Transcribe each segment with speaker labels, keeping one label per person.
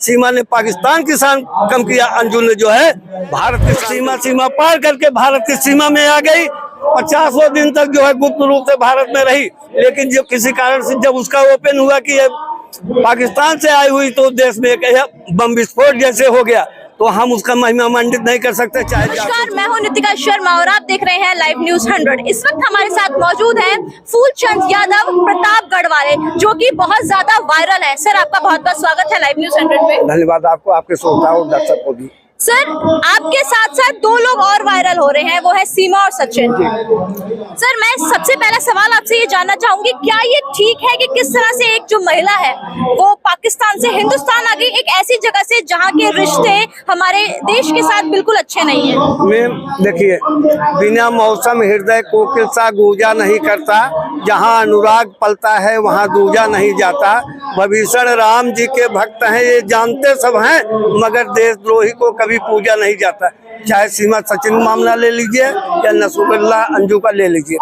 Speaker 1: सीमा ने पाकिस्तान की शान कम किया। अंजुम ने जो है भारत की सीमा पार करके भारत की सीमा में आ गई। 50 दिन तक जो है गुप्त रूप से भारत में रही, लेकिन जो किसी कारण से जब उसका ओपन हुआ कि पाकिस्तान से आई हुई तो देश में एक बम विस्फोट जैसे हो गया, तो हम उसका महिमा मंडित नहीं कर सकते। चाहे
Speaker 2: नमस्कार, मैं हूं नितिका शर्मा और आप देख रहे हैं लाइव न्यूज 100। इस वक्त हमारे साथ मौजूद हैं फूलचंद यादव प्रतापगढ़ वाले, जो कि बहुत ज्यादा वायरल है। सर, आपका बहुत बहुत स्वागत है लाइव न्यूज 100 पे।
Speaker 1: धन्यवाद आपको, आपके श्रोताओं और दर्शक को भी।
Speaker 2: सर, आपके साथ साथ दो लोग और वायरल हो रहे हैं, वो है सीमा और सचिन। सर, मैं सबसे पहला सवाल आपसे ये जानना चाहूंगी, क्या ये ठीक है कि किस तरह से एक जो महिला है वो पाकिस्तान से हिंदुस्तान आ गई, एक ऐसी जगह से जहां के रिश्ते हमारे देश के साथ बिल्कुल अच्छे नहीं है?
Speaker 1: मैम देखिए, बिना मौसम हृदय कोकिल सा गूंजा नहीं करता, जहाँ अनुराग पलता है वहाँ दूजा नहीं जाता। भविष्य राम जी के भक्त हैं, ये जानते सब हैं, मगर देशद्रोही को कभी पूजा नहीं जाता। चाहे सीमा सचिन मामला ले लीजिए या नसूरुल्लाह अंजू का ले लीजिए,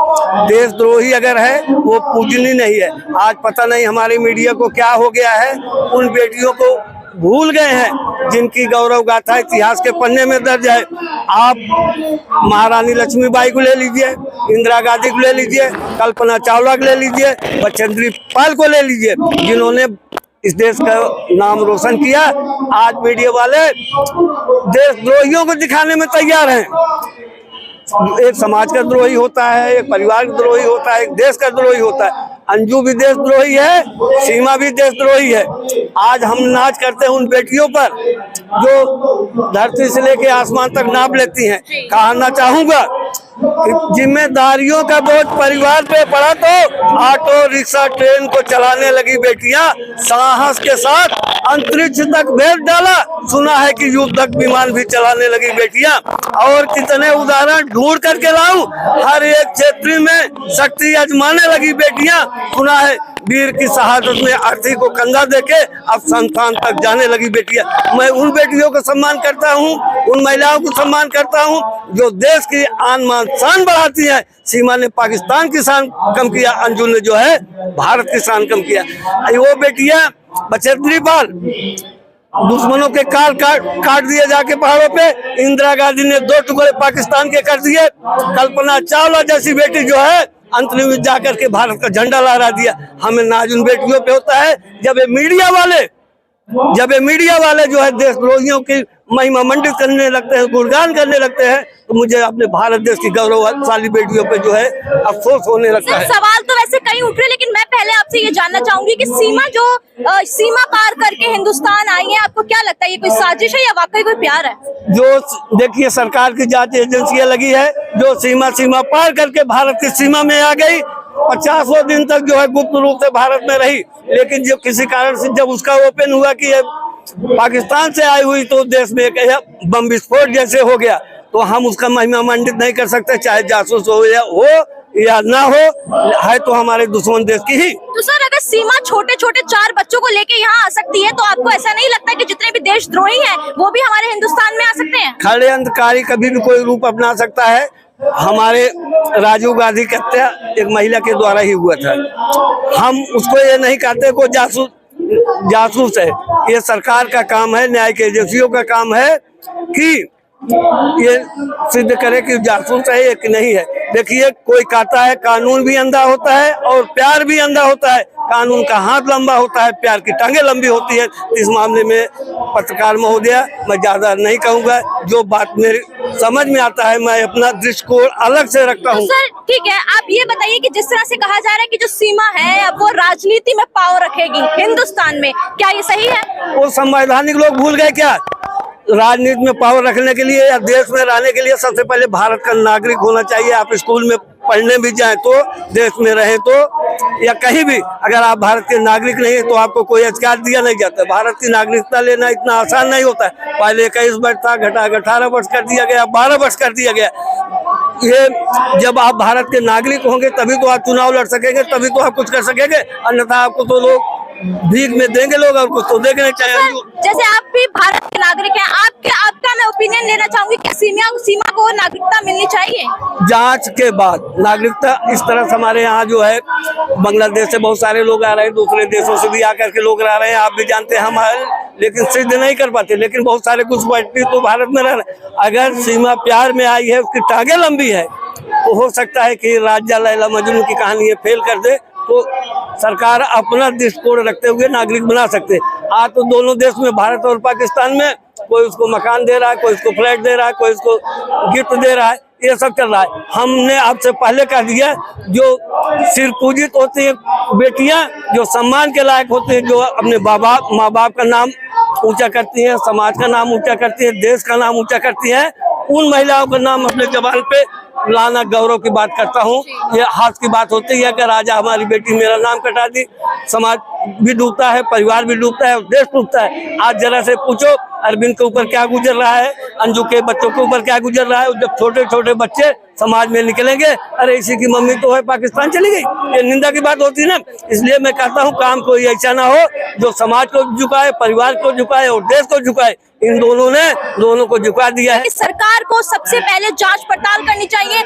Speaker 1: देशद्रोही अगर है वो पूजनी नहीं है। आज पता नहीं हमारी मीडिया को क्या हो गया है, उन बेटियों को भूल गए हैं जिनकी गौरव गाथा इतिहास के पन्ने में दर्ज है। आप महारानी लक्ष्मीबाई को ले लीजिए, इंदिरा गांधी को ले लीजिए, कल्पना चावला को ले लीजिए, बचेंद्री पाल को ले लीजिए, जिन्होंने इस देश का नाम रोशन किया। आज मीडिया वाले देशद्रोहियों को दिखाने में तैयार हैं। एक समाज का द्रोही होता है, एक परिवार का द्रोही होता है, एक देश का द्रोही होता है। अंजू भी देशद्रोही है, सीमा भी देशद्रोही है। आज हम नाच करते हैं उन बेटियों पर जो धरती से लेके आसमान तक नाप लेती हैं। कहना चाहूंगा कि जिम्मेदारियों का बोझ परिवार पे पड़ा तो ऑटो रिक्शा ट्रेन को चलाने लगी बेटियां, साहस के साथ अंतरिक्ष तक भेज डाला। सुना है कि युद्धक विमान भी चलाने लगी बेटियां, और कितने उदाहरण ढूंढ करके लाऊं। हर एक क्षेत्र में शक्ति आजमाने लगी बेटियां। सुना है वीर की शहादत में अर्थी को कंधा देके अब संस्थान तक जाने लगी बेटियां। मैं उन बेटियों को सम्मान करता हूं, उन महिलाओं को सम्मान करता हूं जो देश की आन मान शान बढ़ाती है। सीमा ने पाकिस्तान की शान कम किया, अंजुम ने जो है भारत की शान कम किया। वो बेटियां बचेंद्री पाल दुश्मनों के काल काट दिए जाके पहाड़ों पे, इंदिरा गांधी ने 2 टुकड़े पाकिस्तान के कर दिए। कल्पना चावला जैसी बेटी जो है अंतरिक्ष में जाकर के भारत का झंडा लहरा दिया। हमें नाज उन बेटियों पे होता है जब ये मीडिया वाले जो है देशद्रोहियों की महिमा मंडित करने लगते हैं, गुणगान करने लगते हैं, तो मुझे अपने भारत देश की गौरवशाली बेटियों पे जो है अफसोस होने लगता है।
Speaker 2: सवाल तो वैसे कई उठ रहे, लेकिन मैं पहले आपसे ये जानना चाहूंगी कि सीमा पार करके हिंदुस्तान आई है, आपको क्या लगता है ये कोई साजिश है या वाकई कोई प्यार है? जो देखिए, सरकार की जांच एजेंसियां लगी है, जो सीमा पार करके भारत की सीमा में आ गई। 50 दिन तक जो है गुप्त रूप से भारत में रही, लेकिन जो किसी कारण से जब उसका ओपन हुआ कि पाकिस्तान से आई हुई तो देश में एक बम विस्फोट जैसे हो गया, तो हम उसका महिमा मंडित नहीं कर सकते। चाहे जासूस हो या ना हो, है तो हमारे दुश्मन देश की ही। तो सर, अगर सीमा छोटे छोटे 4 बच्चों को लेके यहाँ आ सकती है, तो आपको ऐसा नहीं लगता कि जितने भी देशद्रोही हैं वो भी हमारे हिंदुस्तान में आ सकते हैं?
Speaker 1: खड़े अंधकारी कभी भी कोई रूप अपना सकता है। हमारे राजीव गांधी की हत्या एक महिला के द्वारा ही हुआ था। हम उसको ये नहीं कहते को जासूस है। ये सरकार का काम है, न्याय की एजेंसियों का काम है कि ये सिद्ध करे कि जासूस है या कि नहीं है। देखिए, कोई कहता है कानून भी अंधा होता है और प्यार भी अंधा होता है। कानून का हाथ लंबा होता है, प्यार की टांगे लंबी होती है। इस मामले में पत्रकार महोदया, मैं ज्यादा नहीं कहूँगा, जो बात मेरी समझ में आता है मैं अपना दृष्टिकोण अलग से रखता हूँ।
Speaker 2: सर ठीक है, आप ये बताइए कि जिस तरह से कहा जा रहा है कि जो सीमा है अब वो राजनीति में पाँव रखेगी हिंदुस्तान में, क्या ये सही है? वो
Speaker 1: संवैधानिक लोग भूल गए क्या? राजनीति में पावर रखने के लिए या देश में रहने के लिए सबसे पहले भारत का नागरिक होना चाहिए। आप स्कूल में पढ़ने भी जाएं तो, देश में रहे तो, या कहीं भी अगर आप भारत के नागरिक नहीं है तो आपको कोई अधिकार दिया नहीं जाता। भारत की नागरिकता लेना इतना आसान नहीं होता है। पहले 21 वर्ष था, घटा 18 वर्ष कर दिया गया, 12 वर्ष कर दिया गया। ये जब आप भारत के नागरिक होंगे तभी तो आप चुनाव लड़ सकेंगे, तभी तो आप कुछ कर सकेंगे, अन्यथा आपको तो लोग भीख में देंगे लोग और कुछ तो देंगे चाहिए।
Speaker 2: जैसे आप भी भारत के नागरिक हैं, आपका मैं ओपिनियन लेना चाहूंगी कि सीमा को नागरिकता मिलनी चाहिए।
Speaker 1: जांच के बाद नागरिकता इस तरह से हमारे यहाँ जो है बांग्लादेश से बहुत सारे लोग आ रहे हैं, दूसरे देशों से भी आकर के लोग आ रहे हैं, आप भी जानते हैं हम, लेकिन सिद्ध नहीं कर पाते। लेकिन बहुत सारे कुछ व्यक्ति तो भारत में रह रहे हैं। अगर सीमा प्यार में आई है, उसकी टांगे लंबी है, तो हो सकता है कि राजा लैला मजनू की कहानी फेल कर दे, तो सरकार अपना दृष्टिकोण रखते हुए नागरिक बना सकते। आज तो दोनों देश में, भारत और पाकिस्तान में, कोई उसको मकान दे रहा है, कोई उसको फ्लैट दे रहा है, कोई उसको गिफ्ट दे रहा है, ये सब चल रहा है। हमने आपसे पहले कह दिया, जो सिर पूजित होती है बेटियां, जो सम्मान के लायक होती है, जो अपने माँ बाप का नाम ऊंचा करती हैं, समाज का नाम ऊंचा करती है, देश का नाम ऊंचा करती है, उन महिलाओं का नाम अपने जबान पे लाना गौरव की बात करता हूँ। ये हाथ की बात होती है कि राजा हमारी बेटी मेरा नाम कटा दी, समाज भी डूबता है, परिवार भी डूबता है, देश डूबता है। आज जरा से पूछो अरविंद के ऊपर क्या गुजर रहा है, अंजू के बच्चों के ऊपर क्या गुजर रहा है। जब छोटे छोटे बच्चे समाज में निकलेंगे, अरे इसी की मम्मी तो है पाकिस्तान चली गई, ये निंदा की बात होती है ना। इसलिए मैं कहता हूँ काम कोई ऐसा ना हो जो समाज को झुकाए, परिवार को झुकाए और देश को झुकाए। इन दोनों को झुका दिया है।
Speaker 2: सरकार को सबसे पहले जांच पड़ताल करनी चाहिए